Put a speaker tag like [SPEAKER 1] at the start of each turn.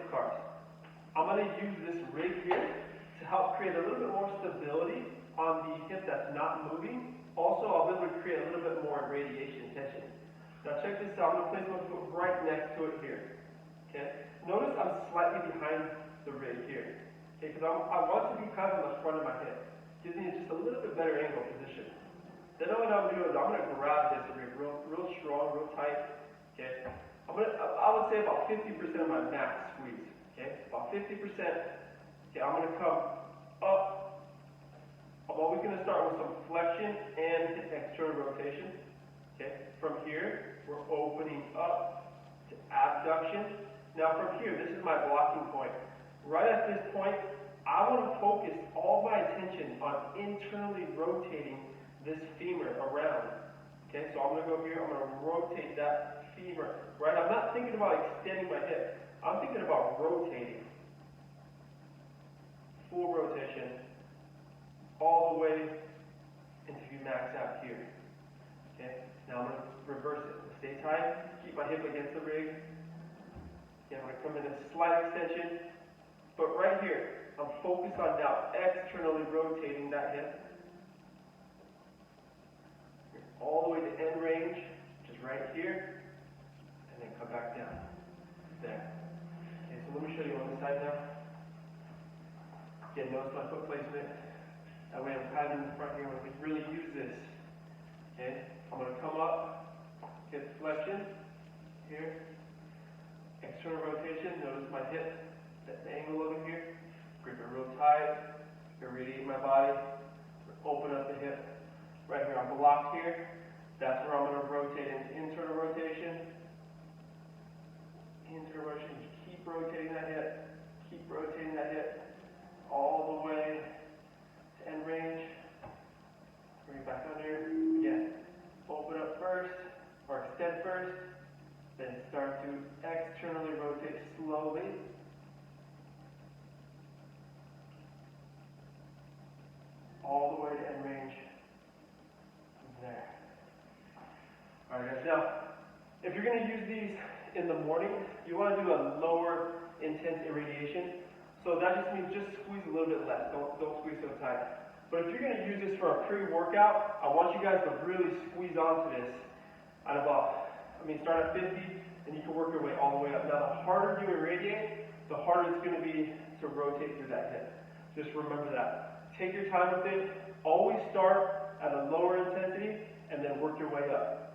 [SPEAKER 1] flip cars. I'm going to use this rig here to help create a little bit more stability on the hip that's not moving. Also, I'll be able to create a little bit more radiation tension. Now check this out. I'm going to place my foot right next to it here. Okay. Notice I'm slightly behind the rig here. Okay, because I want to be kind of in the front of my hip. Gives me just a little bit better angle position. Then what I'm going to do is I'm going to grab this rig real strong, real tight. Okay. I would say about 50% of my max squeeze. Okay, about 50%. Okay, I'm going to come up. I'm always going to start with some flexion and external rotation. Okay, from here, we're opening up to abduction. Now from here, this is my blocking point. Right at this point, I want to focus all my attention on internally rotating this femur around. Okay, so I'm going to go here, I'm going to rotate that femur. Right, I'm not thinking about extending my hip. I'm thinking about rotating. Full rotation. All the way until you max out here. Okay, now I'm going to reverse it. Stay tight, keep my hip against the rig. Okay, I'm going to come in a slight extension. But right here, I'm focused on now externally rotating that hip. All the way to end range, which is right here. And then come back down. There. Okay, so let me show you on this side now. Again, notice my foot placement. That way I'm kind of in the front here when we really use this. Okay, I'm going to come up, get flexion here. External rotation, notice my hip, that angle over here. Grip it real tight, irradiate my body, open up the hip. Right here, I'm blocked here. That's where I'm going to rotate into internal rotation. Internal rotation, keep rotating that hip, keep rotating that hip, all the way to end range. Bring it back under. Again, open up first, or extend first, then start to externally rotate slowly. All the way to end range. There. Alright guys, now, if you're going to use these in the morning, you want to do a lower intense irradiation. So that just means just squeeze a little bit less. Don't squeeze so tight. But if you're going to use this for a pre-workout, I want you guys to really squeeze onto this at about, start at 50, and you can work your way all the way up. Now, the harder you irradiate, the harder it's going to be to rotate through that hip. Just remember that. Take your time with it. Always start at a lower intensity, and then work your way up.